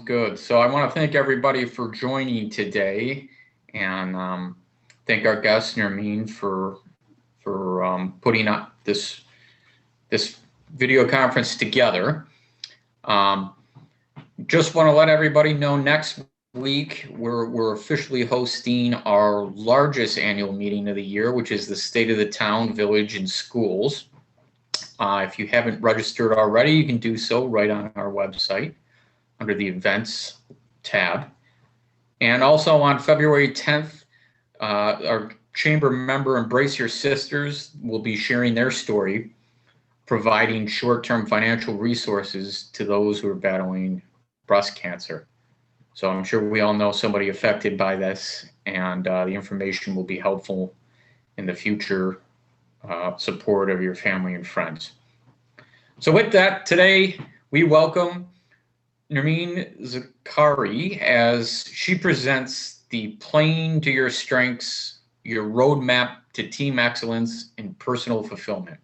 Good. So I want to thank everybody for joining today, and thank our guest Nermine for putting up this video conference together. Just want to let everybody know next week we're officially hosting our largest annual meeting of the year, which is the State of the Town, Village, and Schools. If you haven't registered already, you can do so right on our website under the events tab. And also on February 10th, our chamber member Embrace Your Sisters will be sharing their story, providing short-term financial resources to those who are battling breast cancer. So I'm sure we all know somebody affected by this, and the information will be helpful in the future support of your family and friends. So with that, today we welcome Nermine Zakhary as she presents the Playing to Your Strengths, Your Roadmap to Team Excellence and Personal Fulfillment.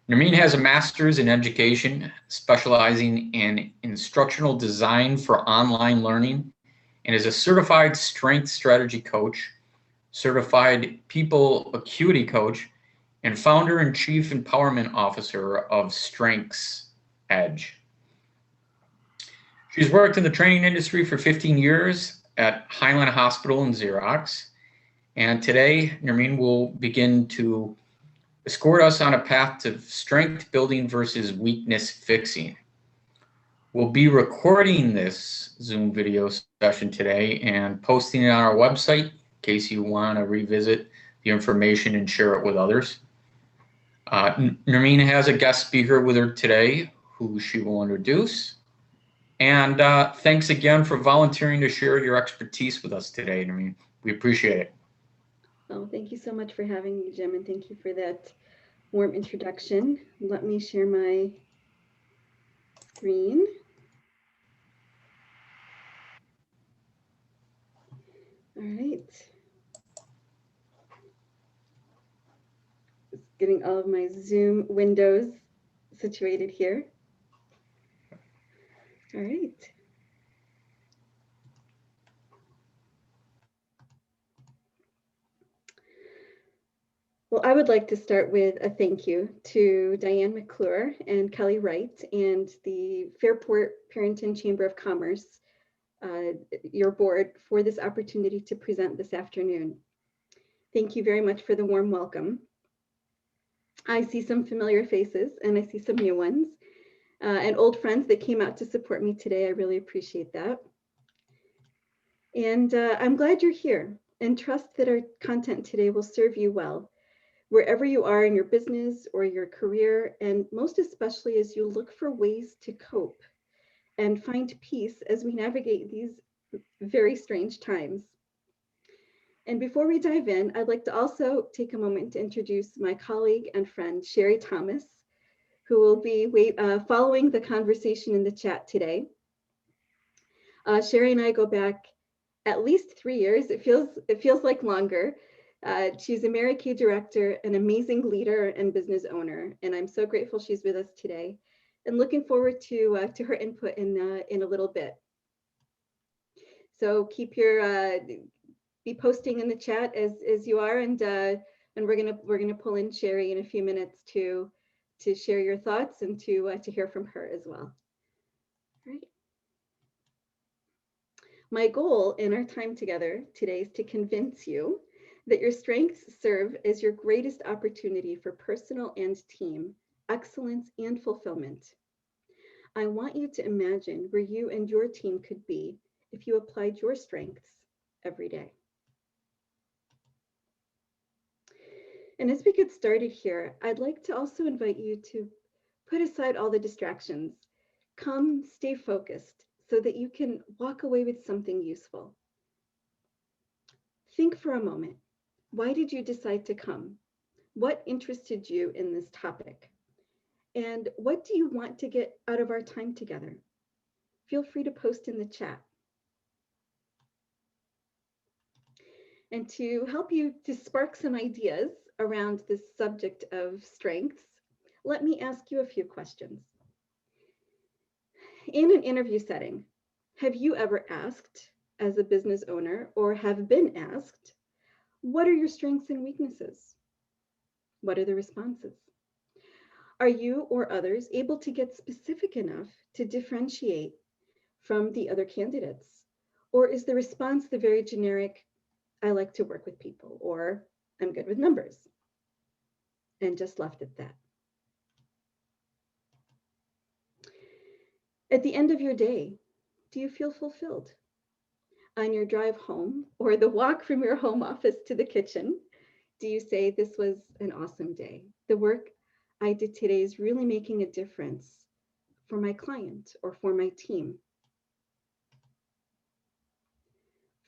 Nermine has a master's in education, specializing in instructional design for online learning, and is a certified strength strategy coach, certified People Acuity Coach, and founder and chief empowerment officer of Strengths Edge. She's worked in the training industry for 15 years at Highland Hospital and Xerox. And today, Nermine will begin to escort us on a path to strength building versus weakness fixing. We'll be recording this Zoom video session today and posting it on our website in case you want to revisit the information and share it with others. Nermine has a guest speaker with her today who she will introduce. And thanks again for volunteering to share your expertise with us today, Nermine. We appreciate it. Oh, thank you so much for having me, Jim, and thank you for that warm introduction. Let me share my screen. All right. Just getting all of my Zoom windows situated here. All right. Well, I would like to start with a thank you to Diane McClure and Kelly Wright and the Fairport Parrington Chamber of Commerce, your board, for this opportunity to present this afternoon. Thank you very much for the warm welcome. I see some familiar faces and I see some new ones and old friends that came out to support me today. I really appreciate that. And I'm glad you're here and trust that our content today will serve you well, wherever you are in your business or your career, and most especially as you look for ways to cope and find peace as we navigate these very strange times. And before we dive in, I'd like to also take a moment to introduce my colleague and friend, Sherry Thomas, who will be following the conversation in the chat today. Sherry and I go back at least 3 years. It feels like longer. She's a Mary Kay director, an amazing leader and business owner, and I'm so grateful she's with us today, and looking forward to her input in a little bit. So keep your be posting in the chat as you are, and we're gonna pull in Sherry in a few minutes to share your thoughts and to hear from her as well. All right. My goal in our time together today is to convince you that your strengths serve as your greatest opportunity for personal and team excellence and fulfillment. I want you to imagine where you and your team could be if you applied your strengths every day. And as we get started here, I'd like to also invite you to put aside all the distractions. Come, stay focused so that you can walk away with something useful. Think for a moment. Why did you decide to come? What interested you in this topic? And what do you want to get out of our time together? Feel free to post in the chat. And to help you to spark some ideas around this subject of strengths, let me ask you a few questions. In an interview setting, Have you ever asked, as a business owner, or have been asked, what are your strengths and weaknesses? What are the responses? Are you or others able to get specific enough to differentiate from the other candidates? Or is the response the very generic, I like to work with people, or I'm good with numbers, and just left at that? At the end of your day, do you feel fulfilled? On your drive home or the walk from your home office to the kitchen, do you say, this was an awesome day? The work I did today is really making a difference for my client or for my team.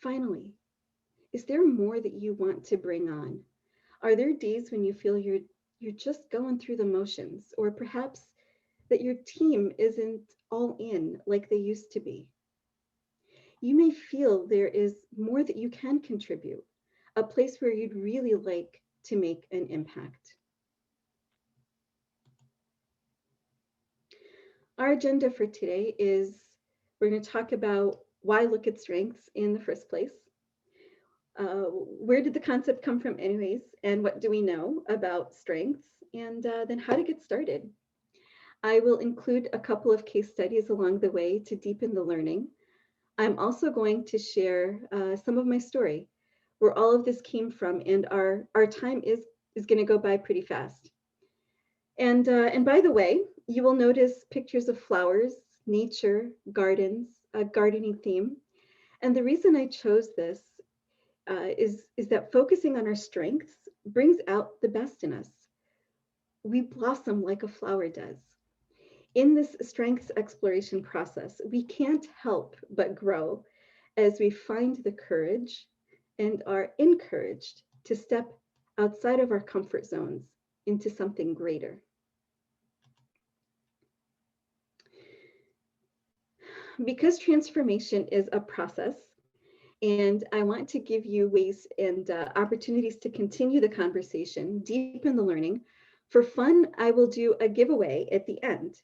Finally, is there more that you want to bring on? Are there days when you feel you're just going through the motions, or perhaps that your team isn't all in like they used to be? You may feel there is more that you can contribute, a place where you'd really like to make an impact. Our agenda for today is we're going to talk about why look at strengths in the first place. Where did the concept come from anyways? And what do we know about strengths? And then how to get started. I will include a couple of case studies along the way to deepen the learning. I'm also going to share some of my story, where all of this came from, and our time is going to go by pretty fast. And by the way, you will notice pictures of flowers, nature, gardens, a gardening theme. And the reason I chose this is that focusing on our strengths brings out the best in us. We blossom like a flower does. In this strengths exploration process, we can't help but grow as we find the courage and are encouraged to step outside of our comfort zones into something greater. Because transformation is a process, and I want to give you ways and opportunities to continue the conversation, deepen the learning. For fun, I will do a giveaway at the end.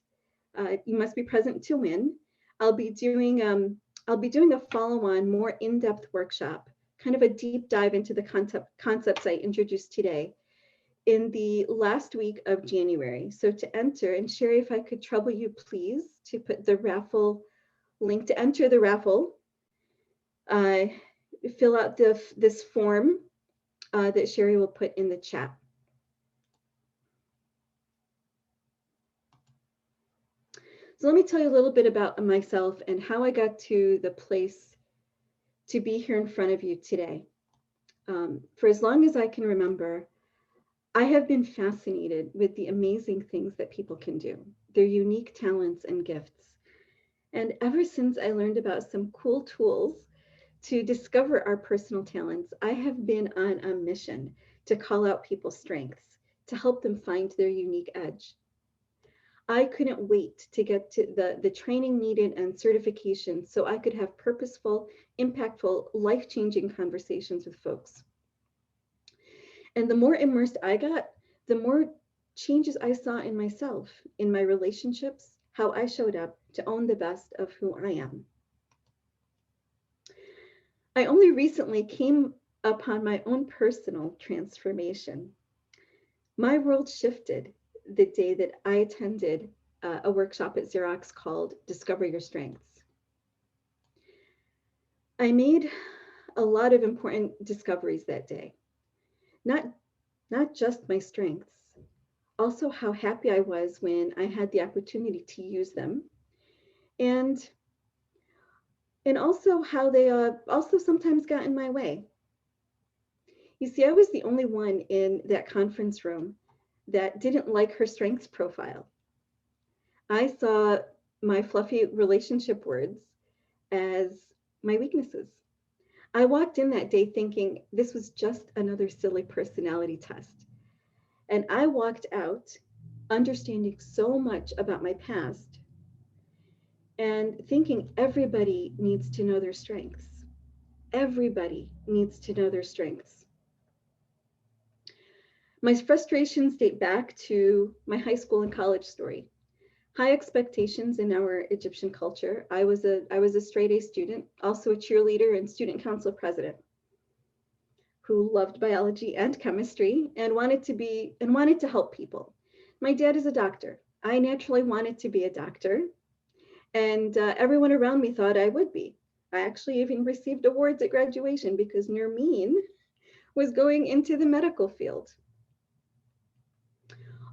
You must be present to win. I'll be doing a follow-on, more in-depth workshop, kind of a deep dive into the concepts I introduced today in the last week of January. So to enter, and Sherry, if I could trouble you, please, to put the raffle link to enter the raffle. Fill out this form that Sherry will put in the chat. So let me tell you a little bit about myself and how I got to the place to be here in front of you today. For as long as I can remember, I have been fascinated with the amazing things that people can do, their unique talents and gifts. And ever since I learned about some cool tools to discover our personal talents, I have been on a mission to call out people's strengths, to help them find their unique edge. I couldn't wait to get to the training needed and certification so I could have purposeful, impactful, life-changing conversations with folks. And the more immersed I got, the more changes I saw in myself, in my relationships, how I showed up to own the best of who I am. I only recently came upon my own personal transformation. My world shifted the day that I attended a workshop at Xerox called Discover Your Strengths. I made a lot of important discoveries that day. Not just my strengths, also how happy I was when I had the opportunity to use them, and also how they also sometimes got in my way. You see, I was the only one in that conference room that didn't like her strengths profile. I saw my fluffy relationship words as my weaknesses. I walked in that day thinking this was just another silly personality test. And I walked out understanding so much about my past and thinking everybody needs to know their strengths. Everybody needs to know their strengths. My frustrations date back to my high school and college story. High expectations in our Egyptian culture. I was a straight A student, also a cheerleader and student council president, who loved biology and chemistry and wanted to help people. My dad is a doctor. I naturally wanted to be a doctor, and everyone around me thought I would be. I actually even received awards at graduation because Nermine was going into the medical field,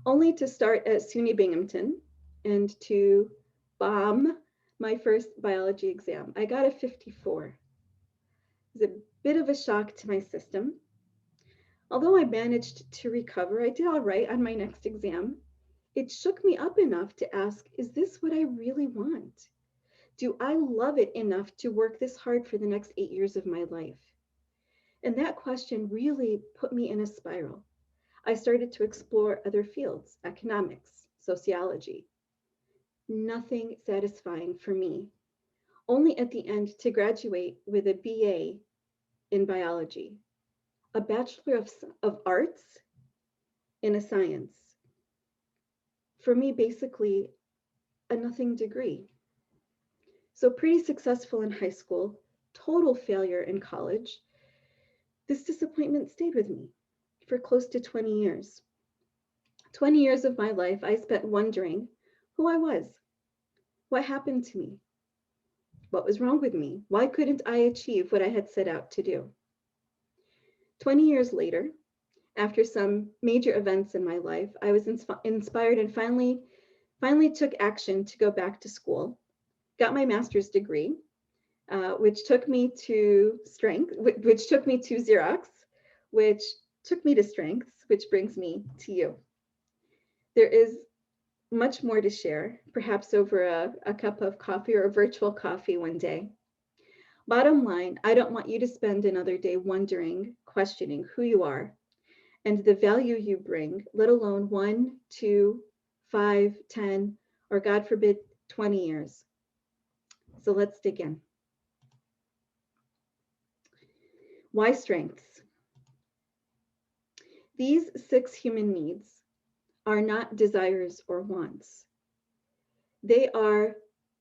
only to start at SUNY Binghamton and to bomb my first biology exam. I got a 54. It was a bit of a shock to my system. Although I managed to recover, I did all right on my next exam. It shook me up enough to ask, is this what I really want? Do I love it enough to work this hard for the next 8 years of my life? And that question really put me in a spiral. I started to explore other fields, economics, sociology. Nothing satisfying for me, only at the end to graduate with a BA in biology, a Bachelor of Arts in a science. For me, basically, a nothing degree. So pretty successful in high school, total failure in college. This disappointment stayed with me for close to 20 years. 20 years of my life I spent wondering who I was, what happened to me, what was wrong with me, why couldn't I achieve what I had set out to do. 20 years later, after some major events in my life, I was inspired and finally took action to go back to school, got my master's degree, which took me to Xerox, which took me to strengths, which brings me to you. There is much more to share, perhaps over a cup of coffee or a virtual coffee one day. Bottom line, I don't want you to spend another day wondering, questioning who you are and the value you bring, let alone 1, 2, 5, 10, or God forbid, 20 years. So let's dig in. Why strengths? These 6 human needs are not desires or wants. They are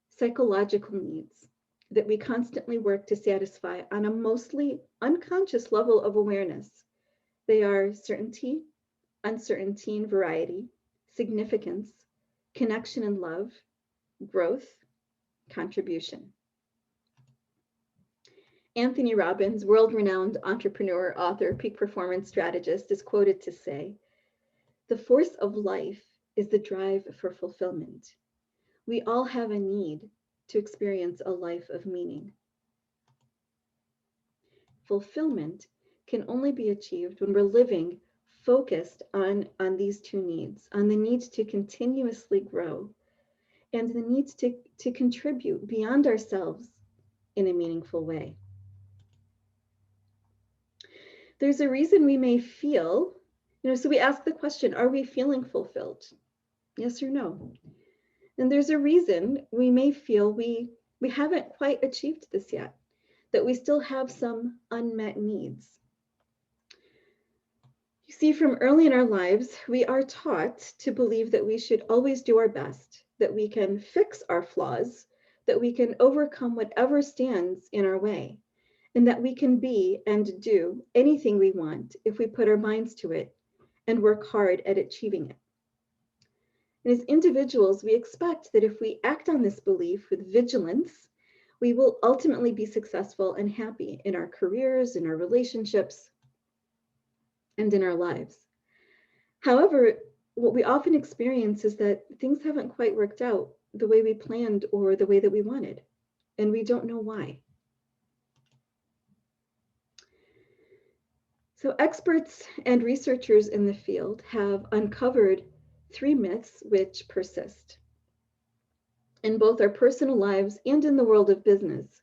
psychological needs that we constantly work to satisfy on a mostly unconscious level of awareness. They are certainty, uncertainty and variety, significance, connection and love, growth, contribution. Anthony Robbins, world-renowned entrepreneur, author, peak performance strategist, is quoted to say, "The force of life is the drive for fulfillment. We all have a need to experience a life of meaning." Fulfillment can only be achieved when we're living focused on these 2 needs, on the needs to continuously grow and the needs to contribute beyond ourselves in a meaningful way. There's a reason we may feel, so we ask the question, are we feeling fulfilled? Yes or no? And there's a reason we may feel we haven't quite achieved this yet, that we still have some unmet needs. You see, from early in our lives, we are taught to believe that we should always do our best, that we can fix our flaws, that we can overcome whatever stands in our way, and that we can be and do anything we want if we put our minds to it and work hard at achieving it. And as individuals, we expect that if we act on this belief with vigilance, we will ultimately be successful and happy in our careers, in our relationships, and in our lives. However, what we often experience is that things haven't quite worked out the way we planned or the way that we wanted, and we don't know why. So experts and researchers in the field have uncovered 3 myths which persist in both our personal lives and in the world of business,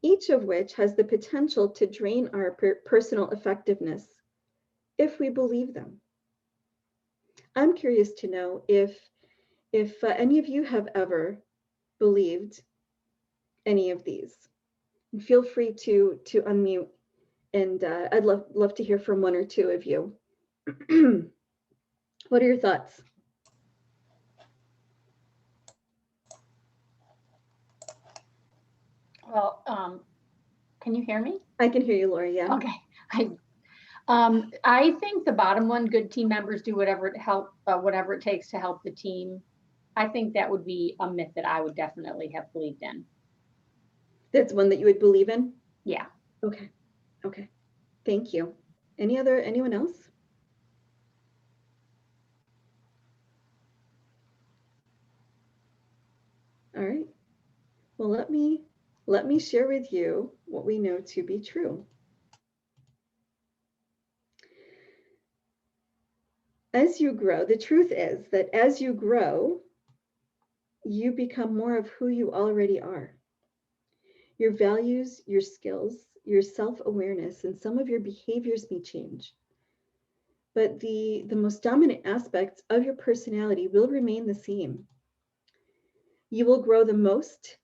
each of which has the potential to drain our personal effectiveness if we believe them. I'm curious to know if any of you have ever believed any of these. And feel free to unmute, and I'd love to hear from 1 or 2 of you. What are your thoughts? Well, can you hear me? I can hear you, Lori. Yeah. Okay. I think the bottom one, good team members do whatever it takes to help the team. I think that would be a myth that I would definitely have believed in. That's one that you would believe in? Yeah. Okay. Okay. Thank you. Anyone else? All right. Well, let me share with you what we know to be true. As you grow, the truth is that as you grow, you become more of who you already are. Your values, your skills, your self-awareness, and some of your behaviors may change. But the most dominant aspects of your personality will remain the same. You will grow the most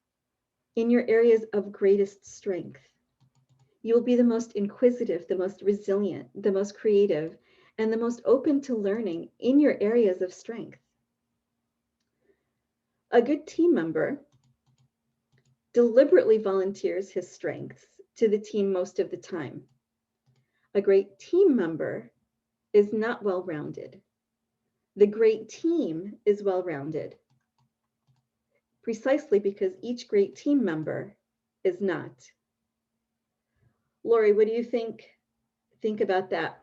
in your areas of greatest strength. You will be the most inquisitive, the most resilient, the most creative, and the most open to learning in your areas of strength. A good team member deliberately volunteers his strengths to the team most of the time. A great team member is not well-rounded. The great team is well-rounded, precisely because each great team member is not. Lori, what do you think about that?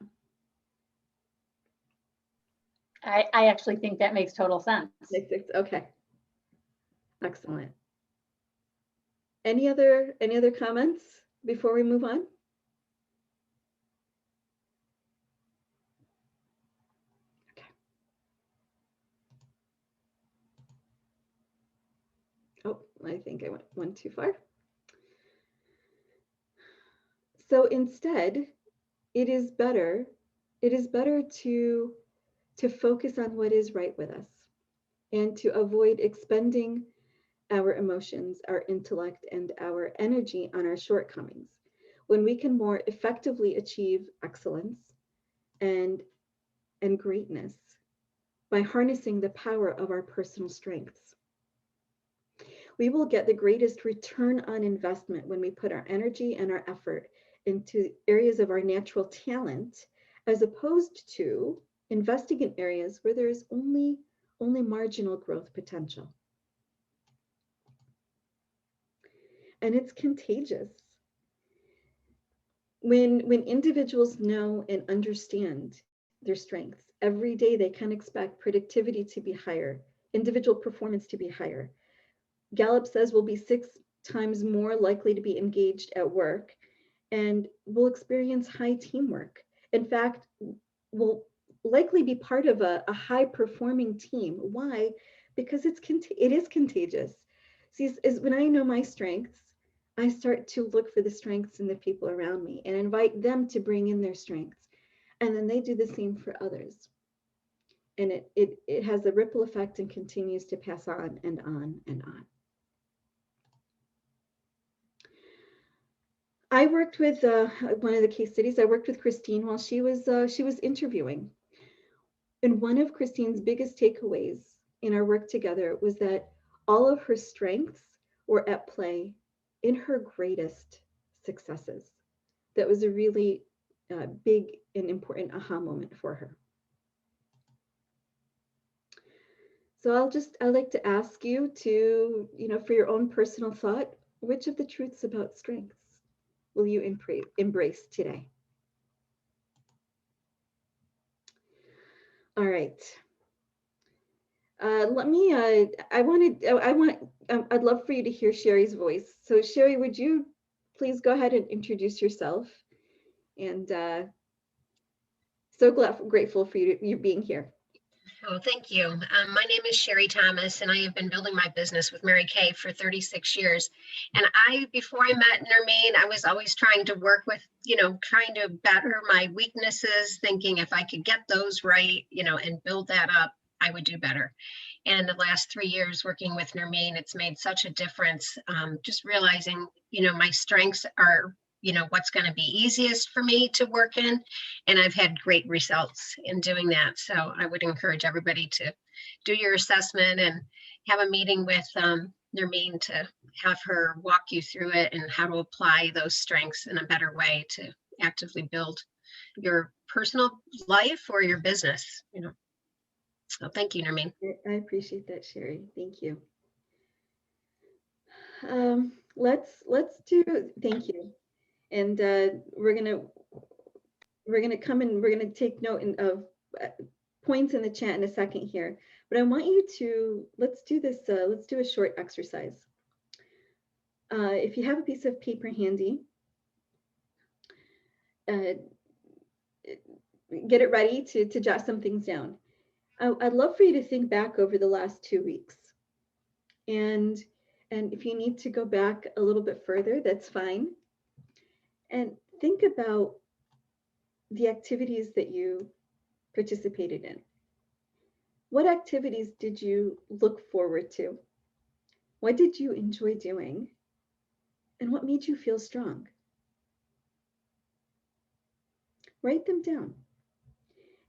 I actually think that makes total sense. Okay. Excellent. Any other comments before we move on? Okay. Oh, I think I went too far. So instead, it is better to focus on what is right with us and to avoid expending our emotions, our intellect, and our energy on our shortcomings, when we can more effectively achieve excellence and greatness by harnessing the power of our personal strengths. We will get the greatest return on investment when we put our energy and our effort into areas of our natural talent, as opposed to investing in areas where there is only marginal growth potential. And it's contagious. When individuals know and understand their strengths, every day they can expect productivity to be higher, individual performance to be higher. Gallup says we'll be 6 times more likely to be engaged at work, and we'll experience high teamwork. In fact, we'll likely be part of a high-performing team. Why? Because it is contagious. See, when I know my strengths, I start to look for the strengths in the people around me and invite them to bring in their strengths. And then they do the same for others. And it has a ripple effect and continues to pass on and on and on. I worked with one of the case studies. I worked with Christine while she was interviewing. And one of Christine's biggest takeaways in our work together was that all of her strengths were at play in her greatest successes. That was a really big and important aha moment for her. So I'd like to ask you to, for your own personal thought, which of the truths about strengths will you embrace today? All right. I'd love for you to hear Sherry's voice. So Sherry, would you please go ahead and introduce yourself? And so grateful for you being here. Oh, thank you. My name is Sherry Thomas, and I have been building my business with Mary Kay for 36 years. And before I met Nermine, I was always trying to work with, trying to better my weaknesses, thinking if I could get those right, and build that up, I would do better. And the last 3 years working with Nermine, it's made such a difference. Just realizing, my strengths are what's going to be easiest for me to work in. And I've had great results in doing that. So I would encourage everybody to do your assessment and have a meeting with Nermine to have her walk you through it and how to apply those strengths in a better way to actively build your personal life or your business, you know. So thank you, Nermine. I appreciate that, Sherry. Thank you. Let's do, thank you. And we're gonna come and we're gonna take note of points in the chat in a second here. But I want you to, let's do this, let's do a short exercise. If you have a piece of paper handy, get it ready to jot some things down. I'd love for you to think back over the last 2 weeks. And if you need to go back a little bit further, that's fine. And think about the activities that you participated in. What activities did you look forward to? What did you enjoy doing? And what made you feel strong? Write them down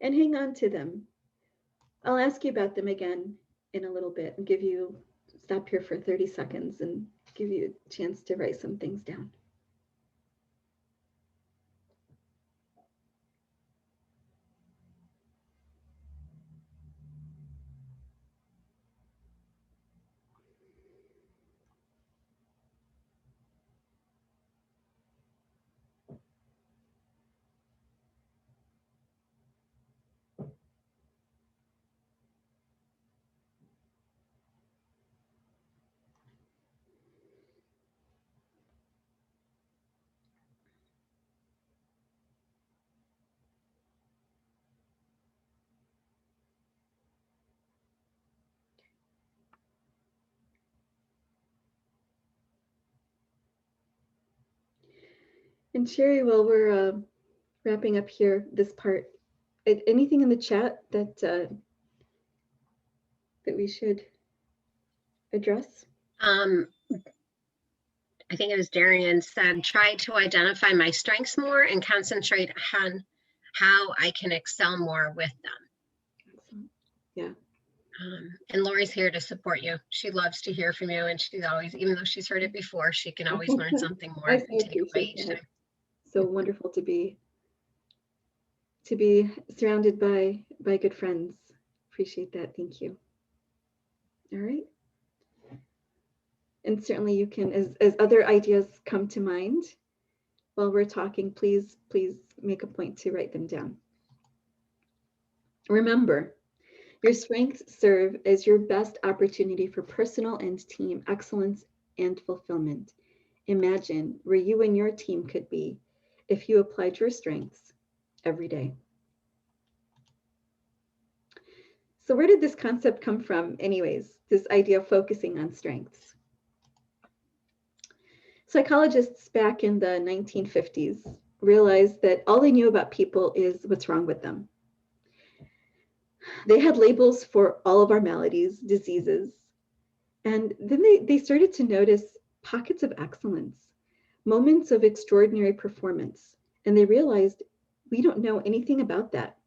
and hang on to them. I'll ask you about them again in a little bit and give you, stop here for 30 seconds and give you a chance to write some things down. And Sherry, while we're wrapping up here, this part, anything in the chat that that we should address? I think it was Darian said, try to identify my strengths more and concentrate on how I can excel more with them. Excellent. Yeah. And Lori's here to support you. She loves to hear from you, and she's always, even though she's heard it before, she can always learn something more and take away each time. So wonderful to be surrounded by good friends. Appreciate that. Thank you. All right. And certainly you can, as other ideas come to mind while we're talking, please make a point to write them down. Remember, your strengths serve as your best opportunity for personal and team excellence and fulfillment. Imagine where you and your team could be if you applied your strengths every day. So where did this concept come from anyways, this idea of focusing on strengths? Psychologists back in the 1950s realized that all they knew about people is what's wrong with them. They had labels for all of our maladies, diseases, and then they started to notice pockets of excellence, moments of extraordinary performance, and they realized we don't know anything about that.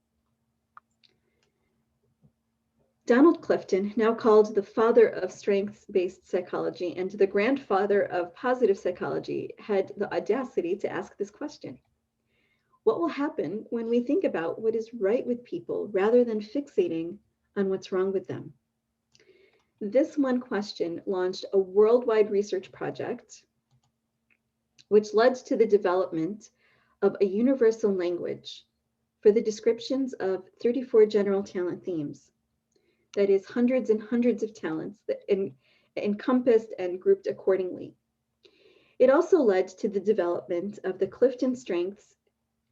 Donald Clifton, now called the father of strengths-based psychology and the grandfather of positive psychology, had the audacity to ask this question. What will happen when we think about what is right with people rather than fixating on what's wrong with them? This one question launched a worldwide research project, which led to the development of a universal language for the descriptions of 34 general talent themes. That is hundreds and hundreds of talents that encompassed and grouped accordingly. It also led to the development of the Clifton Strengths,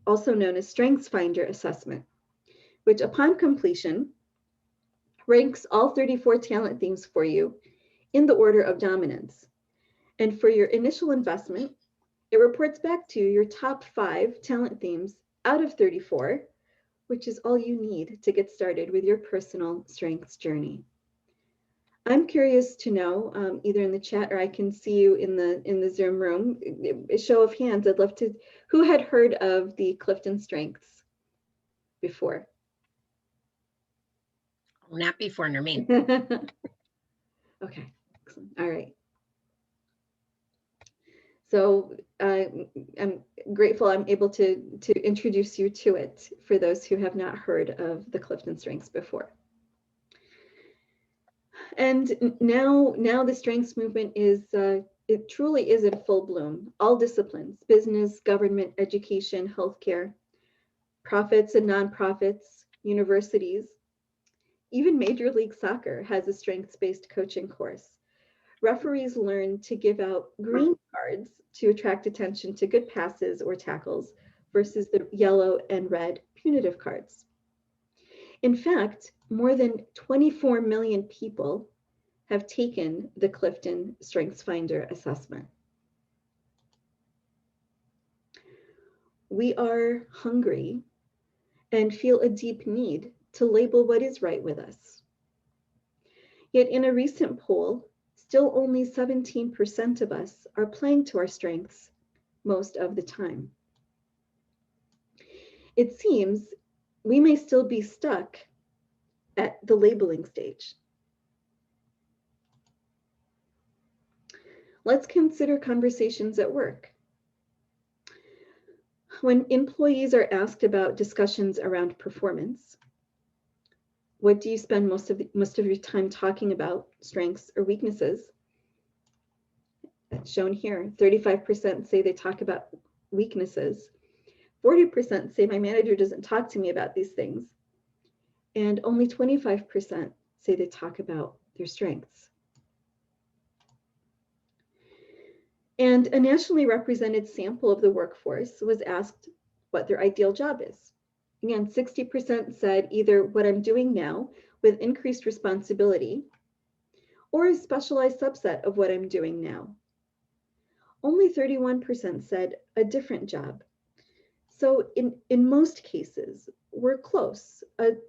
also known as Strengths Finder assessment, which upon completion ranks all 34 talent themes for you in the order of dominance. And for your initial investment, it reports back to your top 5 talent themes out of 34, which is all you need to get started with your personal strengths journey. I'm curious to know, either in the chat or I can see you in the Zoom room, a show of hands, I'd love to, who had heard of the Clifton Strengths before? Not before, Nermine. Okay, Excellent. All right. So I'm grateful I'm able to introduce you to it for those who have not heard of the Clifton Strengths before. And now the strengths movement is, it truly is in full bloom. All disciplines, business, government, education, healthcare, profits and nonprofits, universities, even Major League Soccer has a strengths-based coaching course. Referees learn to give out green cards to attract attention to good passes or tackles versus the yellow and red punitive cards. In fact, more than 24 million people have taken the Clifton StrengthsFinder assessment. We are hungry and feel a deep need to label what is right with us. Yet in a recent poll, still only 17% of us are playing to our strengths most of the time. It seems we may still be stuck at the labeling stage. Let's consider conversations at work. When employees are asked about discussions around performance, what do you spend most of your time talking about, strengths or weaknesses? That's shown here. 35% say they talk about weaknesses. 40% say my manager doesn't talk to me about these things. And only 25% say they talk about their strengths. And a nationally represented sample of the workforce was asked what their ideal job is. Again, 60% said either what I'm doing now with increased responsibility or a specialized subset of what I'm doing now. Only 31% said a different job. So in most cases, we're close.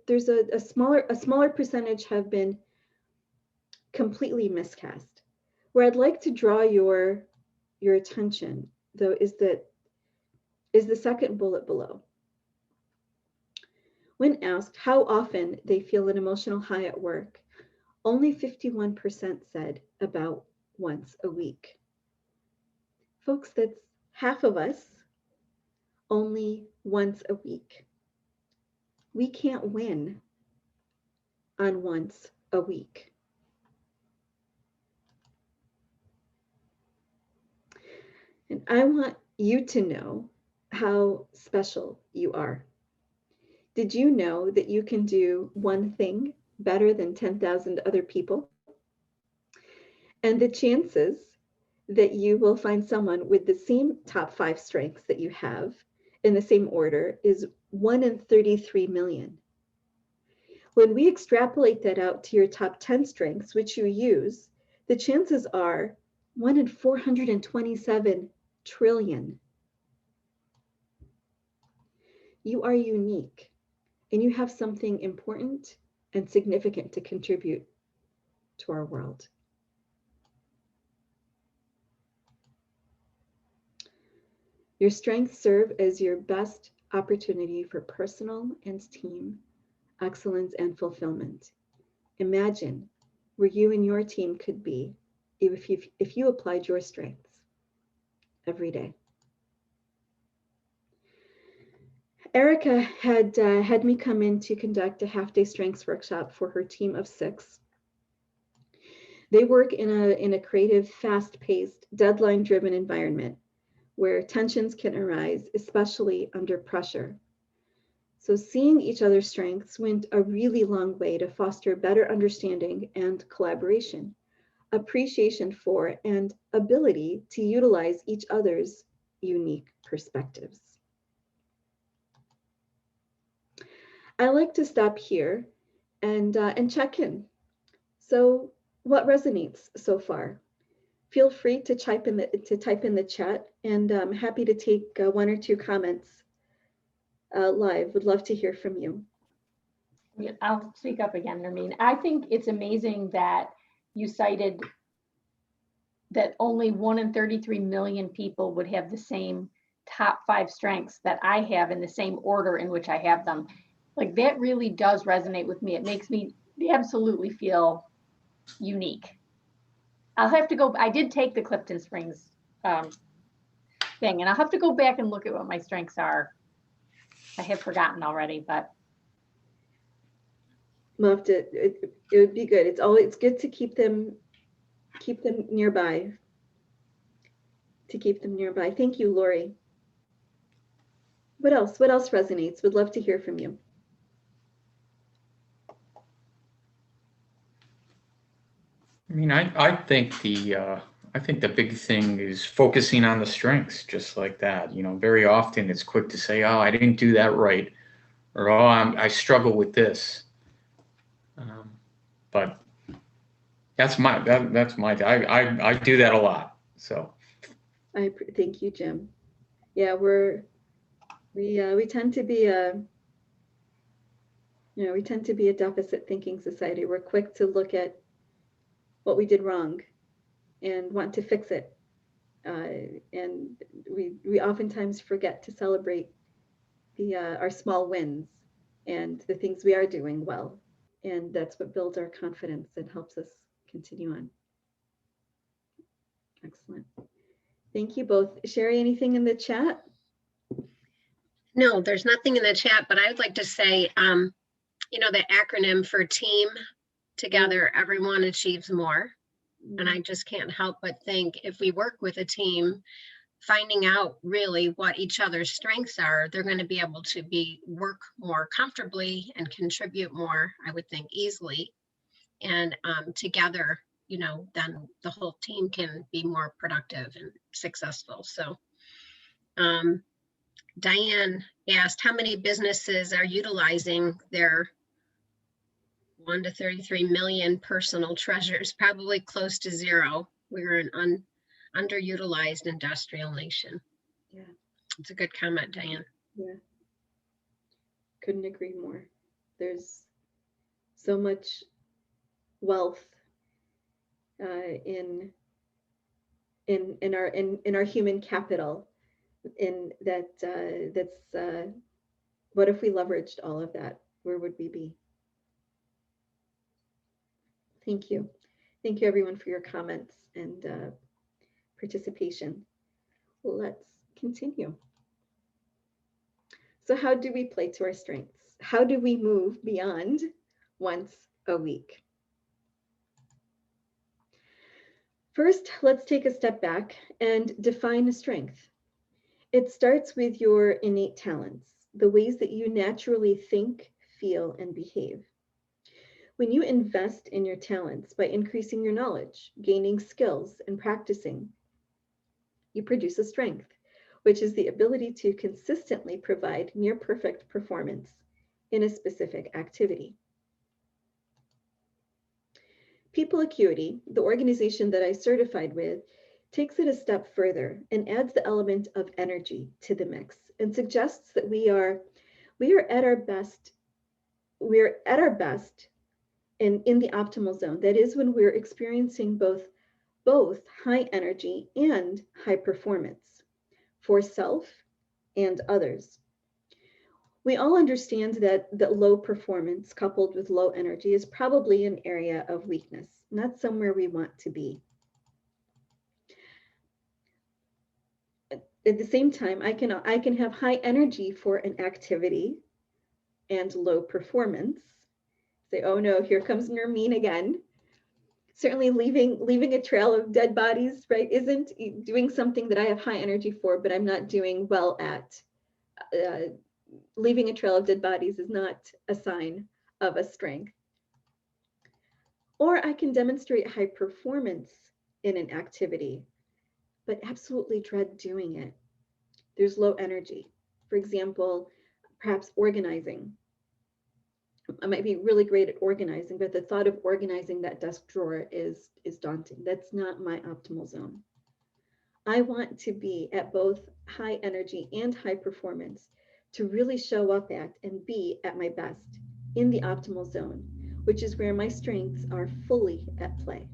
There's a smaller percentage have been completely miscast. Where I'd like to draw your attention, though, is the second bullet below. When asked how often they feel an emotional high at work, only 51% said about once a week. Folks, that's half of us, only once a week. We can't win on once a week. And I want you to know how special you are. Did you know that you can do one thing better than 10,000 other people? And the chances that you will find someone with the same top 5 strengths that you have in the same order is 1 in 33 million. When we extrapolate that out to your top 10 strengths, which you use, the chances are 1 in 427 trillion. You are unique, and you have something important and significant to contribute to our world. Your strengths serve as your best opportunity for personal and team excellence and fulfillment. Imagine where you and your team could be if you applied your strengths every day. Erica had me come in to conduct a half-day strengths workshop for her team of 6. They work in a creative, fast-paced, deadline-driven environment where tensions can arise, especially under pressure. So seeing each other's strengths went a really long way to foster better understanding and collaboration, appreciation for, and ability to utilize each other's unique perspectives. I like to stop here and check in. So what resonates so far? Feel free to type in the chat, and I'm happy to take 1 or 2 comments live. Would love to hear from you. I'll speak up again, Nermine. I think it's amazing that you cited that only 1 in 33 million people would have the same top 5 strengths that I have in the same order in which I have them. Like, that really does resonate with me. It makes me absolutely feel unique. I'll have to go, I did take the Clifton Springs thing, and I'll have to go back and look at what my strengths are. I have forgotten already, but. We'll have to, it would be good. It's good to keep them nearby. Thank you, Lori. What else resonates? Would love to hear from you. I mean, I think the big thing is focusing on the strengths, just like that. You know, very often it's quick to say, "Oh, I didn't do that right," or "Oh, I struggle with this." But that's my I do that a lot. So. Thank you, Jim. Yeah, we tend to be a deficit thinking society. We're quick to look at what we did wrong and want to fix it. And we oftentimes forget to celebrate our small wins and the things we are doing well. And that's what builds our confidence and helps us continue on. Excellent. Thank you both. Sherry, anything in the chat? No, there's nothing in the chat, but I would like to say, you know, the acronym for team, together, everyone achieves more. And I just can't help but think if we work with a team, finding out really what each other's strengths are, they're going to be able to work more comfortably and contribute more, I would think, easily. And together, you know, then the whole team can be more productive and successful. So Diane asked, how many businesses are utilizing their 1 to 33 million personal treasures? Probably close to zero. We're an underutilized industrial nation. Yeah. It's a good comment, Diane. Yeah. Couldn't agree more. There's so much wealth in our human capital, in that's what if we leveraged all of that? Where would we be? Thank you everyone for your comments and participation. Let's continue. So how do we play to our strengths? How do we move beyond once a week? First, let's take a step back and define a strength. It starts with your innate talents, the ways that you naturally think, feel, and behave. When you invest in your talents by increasing your knowledge, gaining skills, and practicing, you produce a strength, which is the ability to consistently provide near perfect performance in a specific activity. People Acuity, the organization that I certified with, takes it a step further and adds the element of energy to the mix and suggests that we are at our best. We're at our best in the optimal zone. That is when we're experiencing both high energy and high performance for self and others. We all understand that low performance coupled with low energy is probably an area of weakness, not somewhere we want to be. At the same time, I can have high energy for an activity and low performance. Say, oh no, here comes Nermine again. Certainly leaving a trail of dead bodies, right, isn't doing something that I have high energy for, but I'm not doing well at. Leaving a trail of dead bodies is not a sign of a strength. Or I can demonstrate high performance in an activity, but absolutely dread doing it. There's low energy. For example, perhaps organizing. I might be really great at organizing, but the thought of organizing that desk drawer is daunting. That's not my optimal zone. I want to be at both high energy and high performance to really show up at and be at my best in the optimal zone, which is where my strengths are fully at play.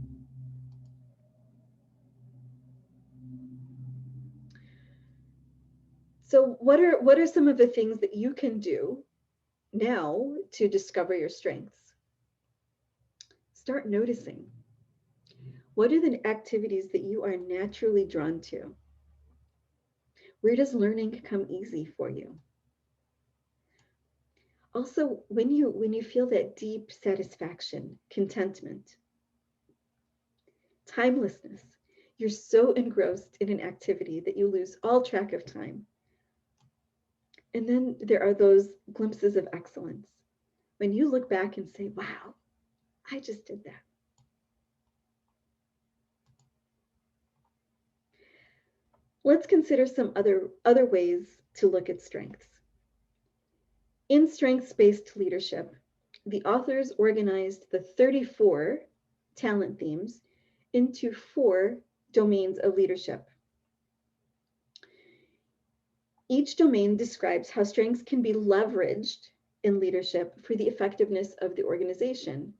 So what are some of the things that you can do now to discover your strengths? Start noticing. What are the activities that you are naturally drawn to? Where does learning come easy for you? Also, when you feel that deep satisfaction, contentment, timelessness, you're so engrossed in an activity that you lose all track of time. And then there are those glimpses of excellence when you look back and say, wow, I just did that. Let's consider some other ways to look at strengths. In strengths-based leadership, the authors organized the 34 talent themes into 4 domains of leadership. Each domain describes how strengths can be leveraged in leadership for the effectiveness of the organization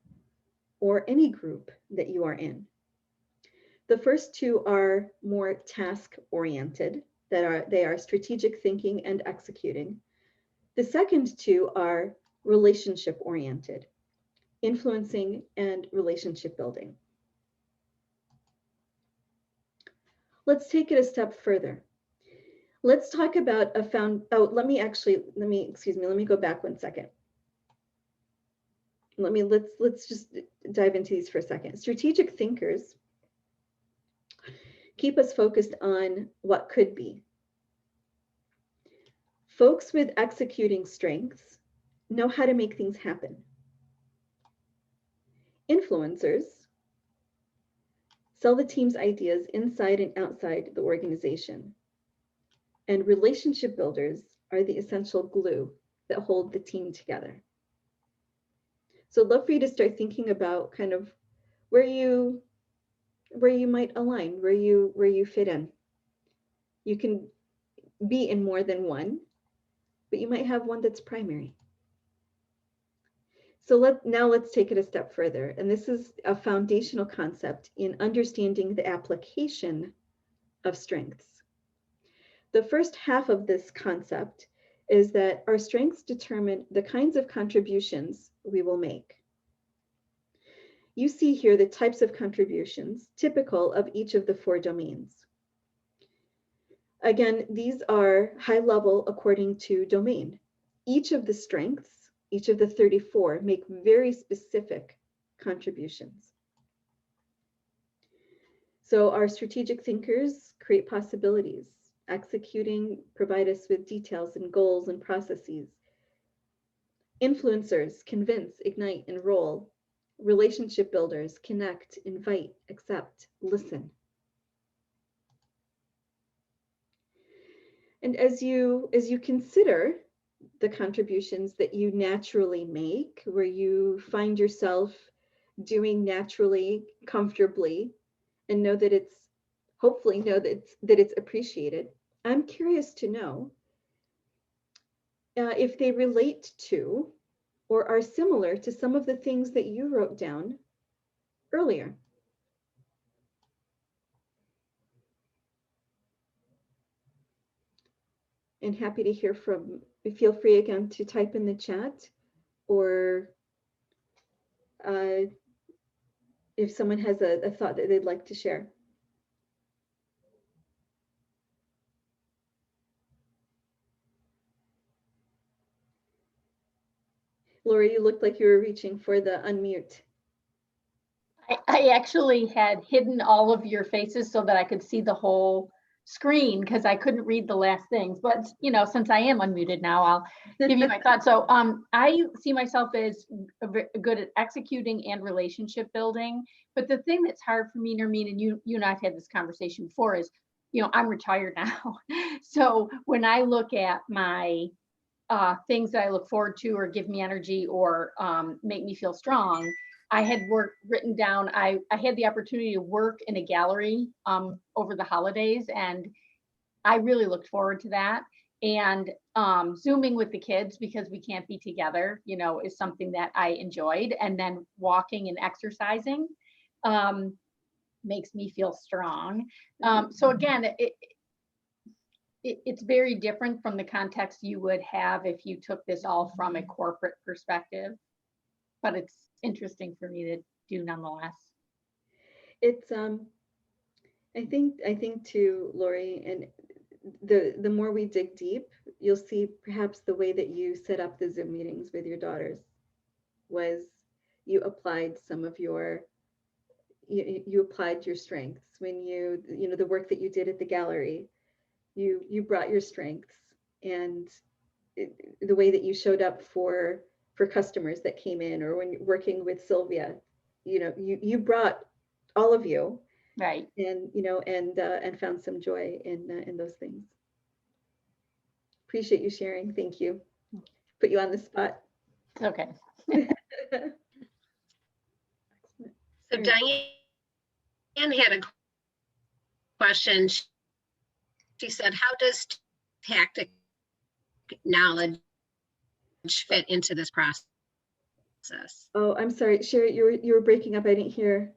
or any group that you are in. The first 2 are more task-oriented, they are strategic thinking and executing. The second 2 are relationship-oriented, influencing and relationship building. Let's take it a step further. Let's talk about let me go back one second. Let's just dive into these for a second. Strategic thinkers keep us focused on what could be. Folks with executing strengths know how to make things happen. Influencers sell the team's ideas inside and outside the organization. And relationship builders are the essential glue that hold the team together. So I'd love for you to start thinking about kind of where you might align, where you fit in. You can be in more than one, but you might have one that's primary. So let's take it a step further. And this is a foundational concept in understanding the application of strengths. The first half of this concept is that our strengths determine the kinds of contributions we will make. You see here the types of contributions typical of each of the 4 domains. Again, these are high level according to domain. Each of the strengths, each of the 34, make very specific contributions. So our strategic thinkers create possibilities. Executing provide us with details and goals and processes. Influencers convince, ignite, enroll. Relationship builders connect, invite, accept, listen. And as you consider the contributions that you naturally make, where you find yourself doing naturally, comfortably, and hopefully know that it's appreciated, I'm curious to know if they relate to or are similar to some of the things that you wrote down earlier. And happy to hear from, feel free again to type in the chat, or if someone has a thought that they'd like to share. Laura, you looked like you were reaching for the unmute. I actually had hidden all of your faces so that I could see the whole screen because I couldn't read the last things. But since I am unmuted now, I'll give you my thoughts. So I see myself as good at executing and relationship building. But the thing that's hard for me, Nermine, and you and I've had this conversation before, is I'm retired now. So when I look at my things that I look forward to or give me energy or make me feel strong, I had written down, I had the opportunity to work in a gallery over the holidays, and I really looked forward to that. And Zooming with the kids, because we can't be together, is something that I enjoyed. And then walking and exercising makes me feel strong. So again, it's very different from the context you would have if you took this all from a corporate perspective, but it's interesting for me to do nonetheless. It's I think too, Lori, and the more we dig deep, you'll see perhaps the way that you set up the Zoom meetings with your daughters was you applied some of your you applied your strengths when you know the work that you did at the gallery. You brought your strengths, and the way that you showed up for customers that came in, or when you're working with Sylvia, you know, you brought all of you, Right. and you know, and found some joy in those things. Appreciate you sharing. Thank you. Put you on the spot. Okay. So Diane had a question. She said, how does tactic knowledge fit into this process? Oh, I'm sorry, Sherry, you were breaking up. I didn't hear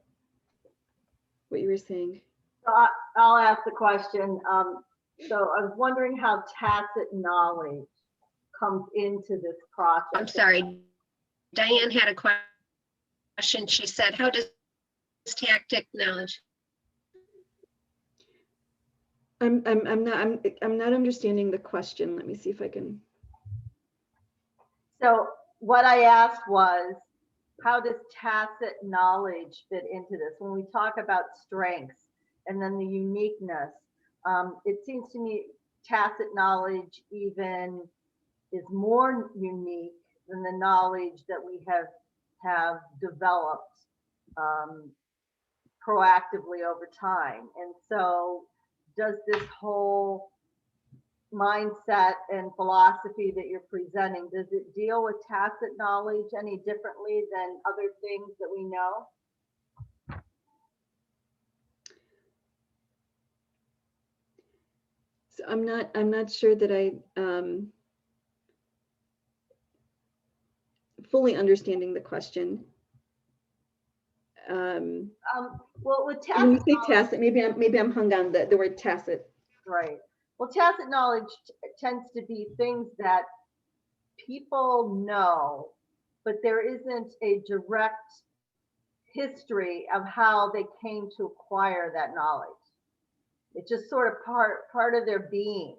what you were saying. I'll ask the question. So I was wondering how tacit knowledge comes into this process. I'm sorry, Diane had a question. She said, how does tactic knowledge? I'm not understanding the question. Let me see if I can. So what I asked was, how does tacit knowledge fit into this? When we talk about strengths and then the uniqueness, it seems to me tacit knowledge even is more unique than the knowledge that we have developed proactively over time. And so does this whole mindset and philosophy that you're presenting, does it deal with tacit knowledge any differently than other things that we know? So I'm not sure that I fully understanding the question. Well, with tacit When you say knowledge, tacit, maybe I'm hung on the word tacit. right. Well, tacit knowledge tends to be things that people know, but there isn't a direct history of how they came to acquire that knowledge. It's just sort of part of their being.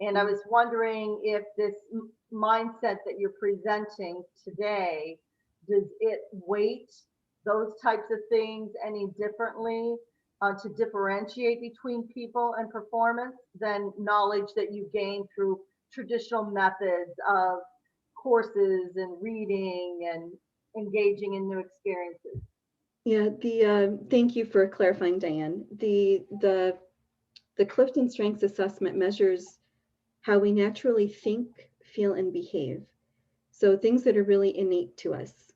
And I was wondering if this mindset that you're presenting today, does it weight those types of things any differently to differentiate between people and performance than knowledge that you gain through traditional methods of courses and reading and engaging in new experiences? Yeah, thank you for clarifying, Diane. The Clifton Strengths Assessment measures how we naturally think, feel, and behave. So things that are really innate to us.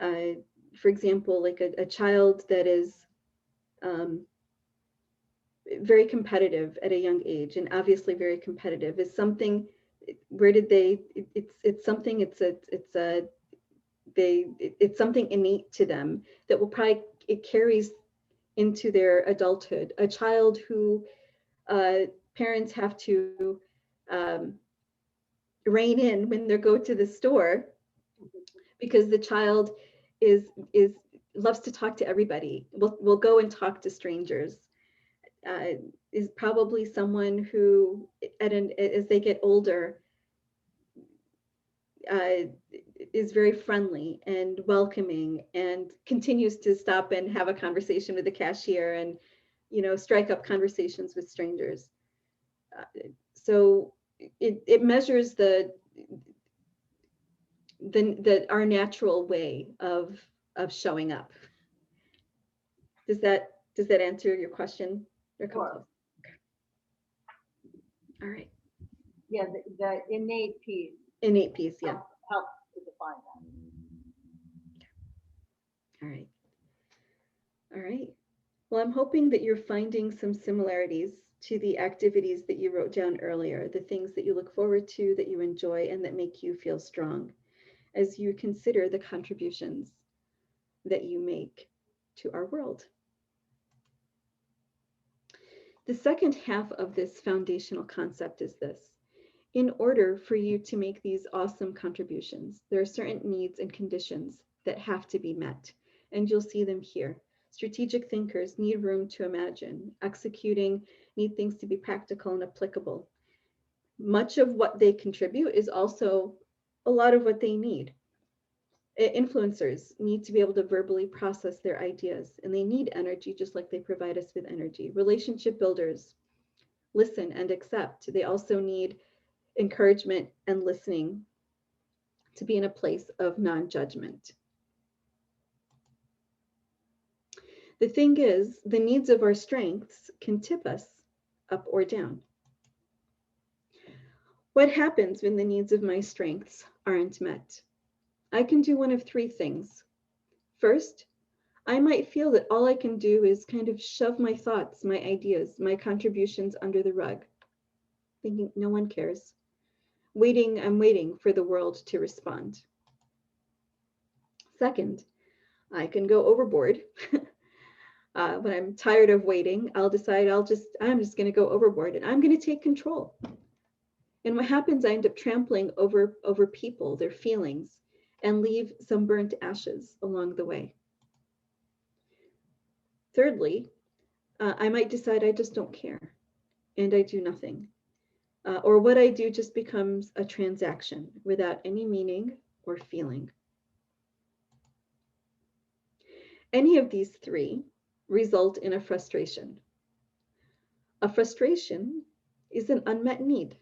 For example, like a child that is very competitive at a young age, and obviously very competitive, is something. Where did they? It's something. It's something innate to them that will probably, it carries into their adulthood. A child who parents have to rein in when they go to the store because the child is loves to talk to everybody. Will go and talk to strangers. Is probably someone who, as they get older, is very friendly and welcoming and continues to stop and have a conversation with the cashier and, you know, strike up conversations with strangers. So it measures our natural way of showing up. Does that answer your question? Sure. All right. Yeah, the innate piece. Innate piece, yeah. Helps to define that. All right. All right. Well, I'm hoping that you're finding some similarities to the activities that you wrote down earlier, the things that you look forward to, that you enjoy, and that make you feel strong as you consider the contributions that you make to our world. The second half of this foundational concept is this. In order for you to make these awesome contributions, there are certain needs and conditions that have to be met, and you'll see them here. Strategic thinkers need room to imagine. Executing need things to be practical and applicable. Much of what they contribute is also a lot of what they need. Influencers need to be able to verbally process their ideas, and they need energy just like they provide us with energy. Relationship builders listen and accept. They also need encouragement and listening to be in a place of non-judgment. The thing is, the needs of our strengths can tip us up or down. What happens when the needs of my strengths aren't met? I can do one of three things. First, I might feel that all I can do is kind of shove my thoughts, my ideas, my contributions under the rug, thinking no one cares. I'm waiting for the world to respond. Second, I can go overboard. When I'm tired of waiting, I'll decide I'm just going to go overboard and I'm going to take control. And what happens, I end up trampling over people, their feelings, and leave some burnt ashes along the way. Thirdly, I might decide I just don't care and I do nothing. Or what I do just becomes a transaction without any meaning or feeling. Any of these three result in a frustration. A frustration is an unmet need.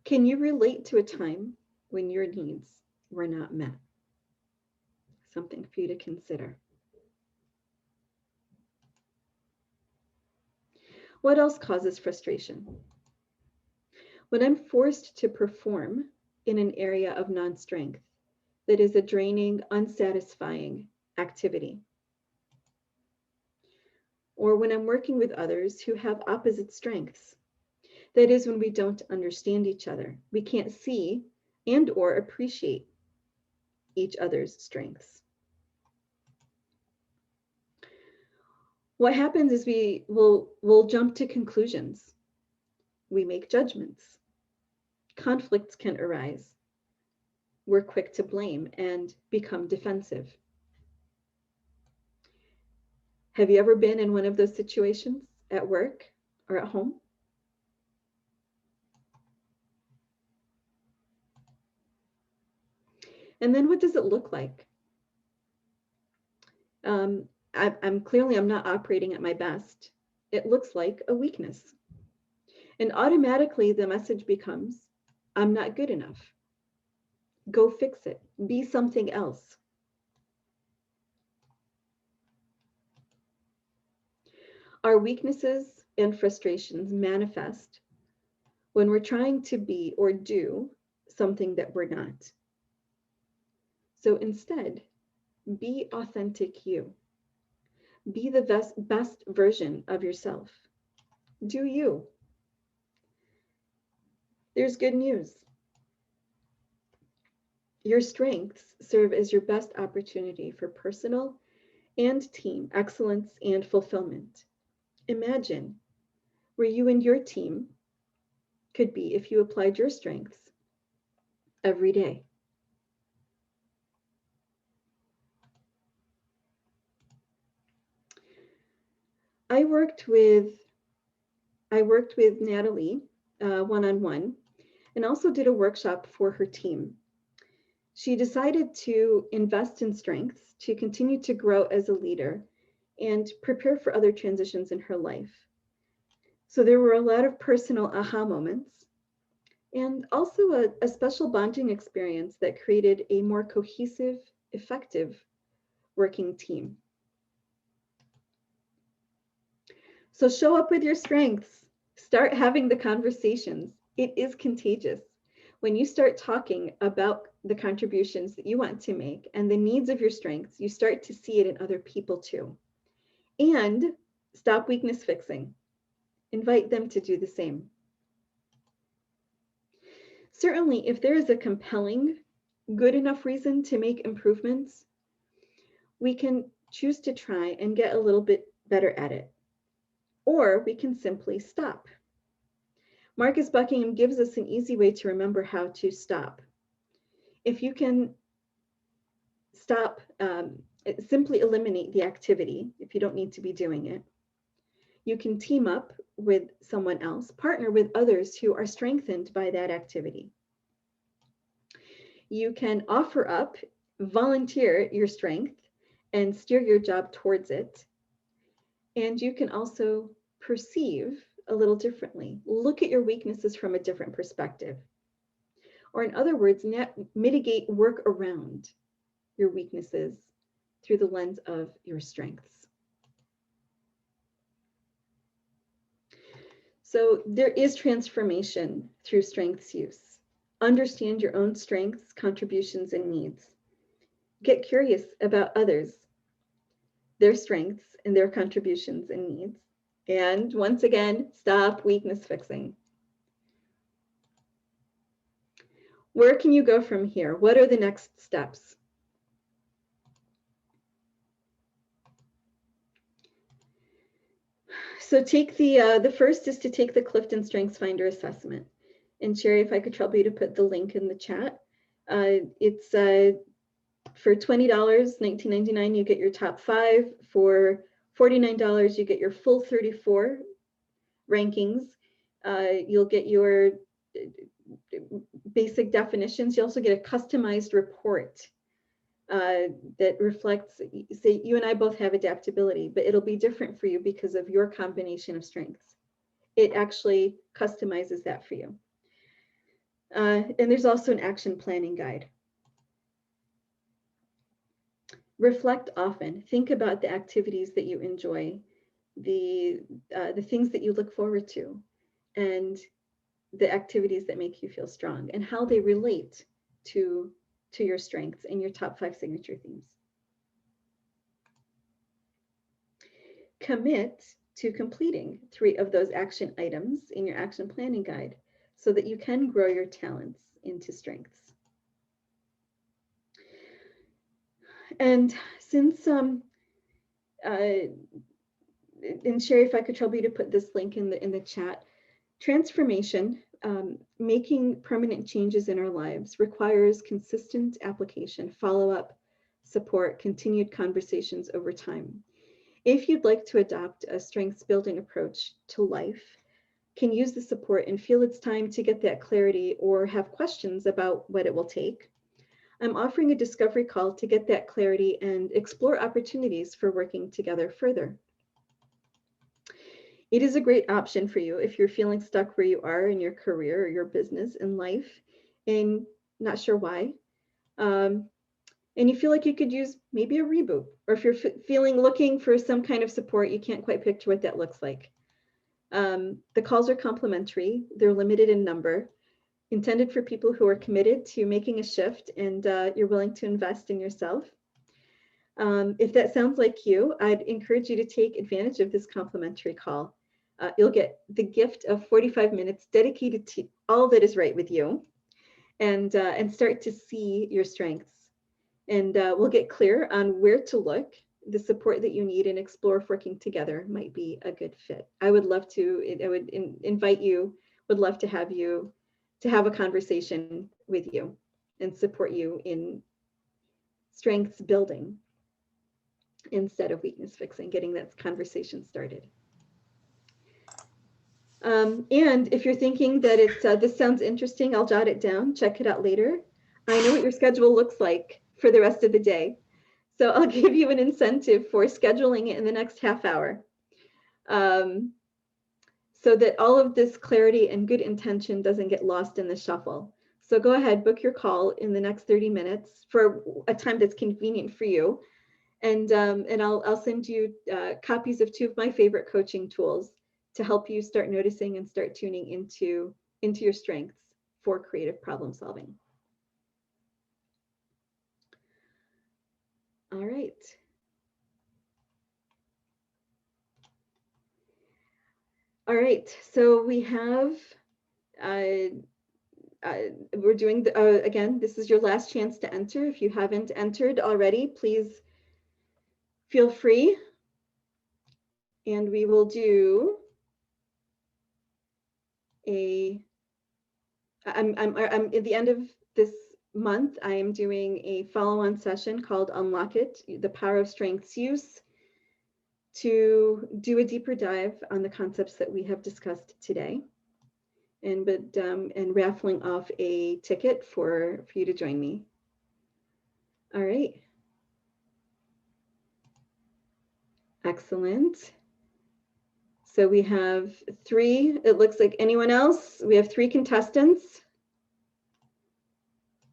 Can you relate to a time when your needs were not met? Something for you to consider. What else causes frustration? When I'm forced to perform in an area of non-strength that is a draining, unsatisfying activity. Or when I'm working with others who have opposite strengths. That is when we don't understand each other. We can't see and or appreciate each other's strengths. What happens is we'll jump to conclusions. We make judgments. Conflicts can arise. We're quick to blame and become defensive. Have you ever been in one of those situations at work or at home? And then what does it look like? I'm not operating at my best. It looks like a weakness. And automatically the message becomes, I'm not good enough. Go fix it. Be something else. Our weaknesses and frustrations manifest when we're trying to be or do something that we're not. So instead, be authentic you. Be the best version of yourself. Do you. There's good news. Your strengths serve as your best opportunity for personal and team excellence and fulfillment. Imagine where you and your team could be if you applied your strengths every day. I worked with Natalie one-on-one and also did a workshop for her team. She decided to invest in strengths to continue to grow as a leader and prepare for other transitions in her life. So there were a lot of personal aha moments and also a special bonding experience that created a more cohesive, effective working team. So show up with your strengths. Start having the conversations. It is contagious. When you start talking about the contributions that you want to make and the needs of your strengths, you start to see it in other people too. And stop weakness fixing. Invite them to do the same. Certainly, if there is a compelling, good enough reason to make improvements, we can choose to try and get a little bit better at it. Or we can simply stop. Marcus Buckingham gives us an easy way to remember how to stop. If you can stop, simply eliminate the activity if you don't need to be doing it. You can team up with someone else, partner with others who are strengthened by that activity. You can offer up, volunteer your strength, and steer your job towards it. And you can also perceive a little differently. Look at your weaknesses from a different perspective. Or in other words, mitigate, work around your weaknesses through the lens of your strengths. So there is transformation through strengths use. Understand your own strengths, contributions, and needs. Get curious about others, their strengths and their contributions and needs. And once again, stop weakness fixing. Where can you go from here? What are the next steps? So take the first is to take the Clifton Strengths Finder assessment. And Sherry, if I could trouble you to put the link in the chat. It's for $20, $19.99, you get your top 5. For $49, you get your full 34 rankings. You'll get your basic definitions. You also get a customized report that reflects, say you and I both have adaptability, but it'll be different for you because of your combination of strengths. It actually customizes that for you. And there's also an action planning guide. Reflect often. Think about the activities that you enjoy, the things that you look forward to, and the activities that make you feel strong and how they relate to your strengths and your top 5 signature themes. Commit to completing 3 of those action items in your action planning guide so that you can grow your talents into strengths. And since, and Sherry, if I could trouble you to put this link in the chat, transformation, making permanent changes in our lives requires consistent application, follow-up, support, continued conversations over time. If you'd like to adopt a strengths building approach to life, can use the support and feel it's time to get that clarity or have questions about what it will take, I'm offering a discovery call to get that clarity and explore opportunities for working together further. It is a great option for you if you're feeling stuck where you are in your career or your business and life and not sure why. And you feel like you could use maybe a reboot, or if you're looking for some kind of support, you can't quite picture what that looks like. The calls are complimentary. They're limited in number, intended for people who are committed to making a shift and you're willing to invest in yourself. If that sounds like you, I'd encourage you to take advantage of this complimentary call. You'll get the gift of 45 minutes dedicated to all that is right with you and start to see your strengths. And we'll get clear on where to look, the support that you need, and explore if working together might be a good fit. I would love to, I would invite you, would love to have you, to have a conversation with you and support you in strengths building instead of weakness fixing, getting that conversation started. And if you're thinking that this sounds interesting, I'll jot it down, check it out later. I know what your schedule looks like for the rest of the day. So I'll give you an incentive for scheduling it in the next half hour so that all of this clarity and good intention doesn't get lost in the shuffle. So go ahead, book your call in the next 30 minutes for a time that's convenient for you. And I'll send you copies of 2 of my favorite coaching tools to help you start noticing and start tuning into your strengths for creative problem solving. All right. All right, so we have, we're doing, again, this is your last chance to enter. If you haven't entered already, please feel free. And we will do I'm at the end of this month, I am doing a follow-on session called Unlock It, the Power of Strengths Use, to do a deeper dive on the concepts that we have discussed today, and raffling off a ticket for you to join me. All right. Excellent. So we have 3, it looks like. Anyone else? We have 3 contestants.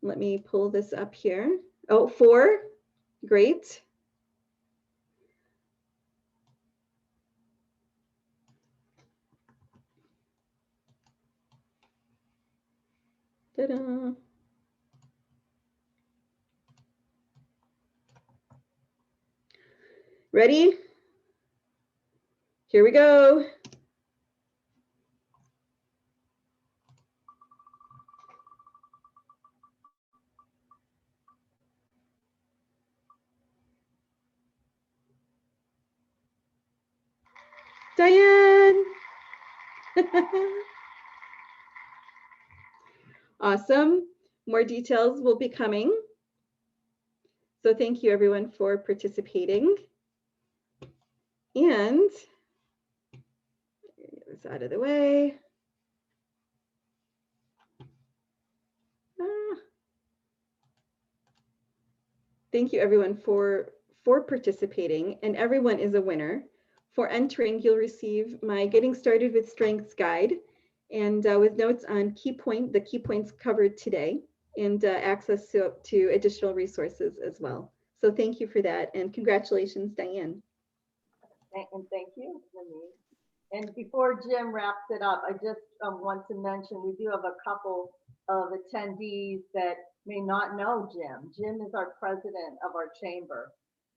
Let me pull this up here. Oh, 4. Great. Ta-da. Ready? Here we go. Diane. Awesome. More details will be coming. So thank you everyone for participating. And get this out of the way. Thank you everyone for participating, and everyone is a winner. For entering, you'll receive my Getting Started with Strengths guide, and with notes on the key points covered today, and access to additional resources as well. So thank you for that, and congratulations, Diane. And thank you, Nermine. And before Jim wraps it up, I just want to mention we do have a couple of attendees that may not know Jim. Jim is our president of our chamber,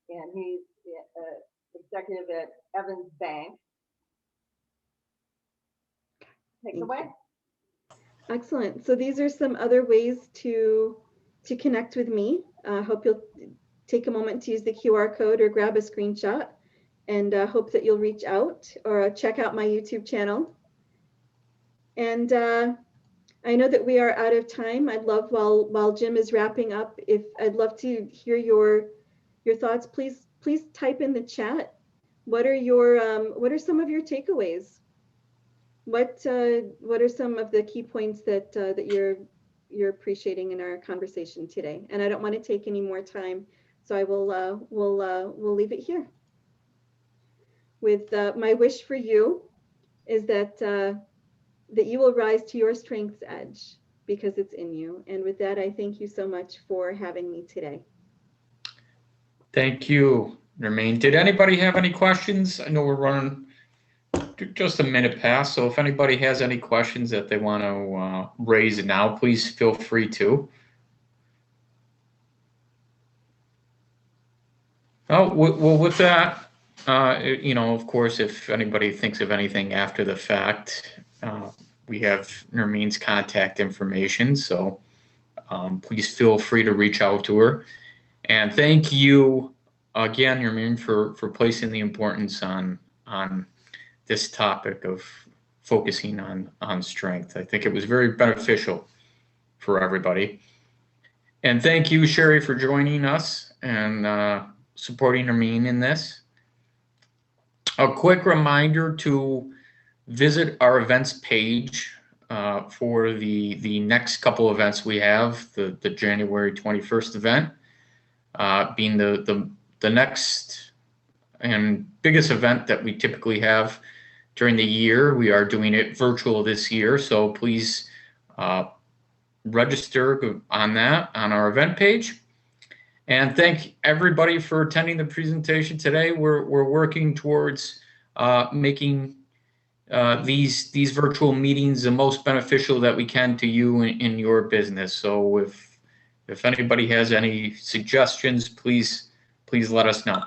and he's executive at Evans Bank. Take it away. Excellent. So these are some other ways to connect with me. I hope you'll take a moment to use the QR code or grab a screenshot, and hope that you'll reach out or check out my YouTube channel. And I know that we are out of time. I'd love, while Jim is wrapping up, I'd love to hear your thoughts. Please type in the chat. What are some of your takeaways? What are some of the key points that you're appreciating in our conversation today? And I don't want to take any more time, so I will we'll leave it here. With my wish for you is that that you will rise to your strength's edge, because it's in you. And with that, I thank you so much for having me today. Thank you, Nermine. Did anybody have any questions? I know we're running just a minute past, so if anybody has any questions that they want to raise now, please feel free to. Oh, well, with that, you know, of course, if anybody thinks of anything after the fact, we have Nermine's contact information, so please feel free to reach out to her. And thank you again, Nermine, for placing the importance on this topic of focusing on strength. I think it was very beneficial for everybody. And thank you, Sherry, for joining us and supporting Nermine in this. A quick reminder to visit our events page for the next couple events we have. The January 21st event being the next and biggest event that we typically have during the year. We are doing it virtual this year, so please register on that on our event page. And thank everybody for attending the presentation today. We're working towards making these virtual meetings the most beneficial that we can to you in your business. So if anybody has any suggestions, please let us know.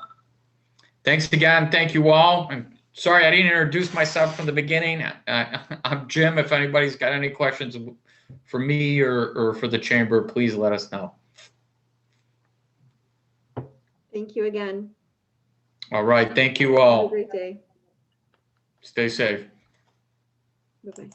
Thanks again. Thank you all. I'm sorry I didn't introduce myself from the beginning. I'm Jim. If anybody's got any questions for me or for the chamber, please let us know. Thank you again. All right. Thank you all. Have a great day. Stay safe. Bye-bye.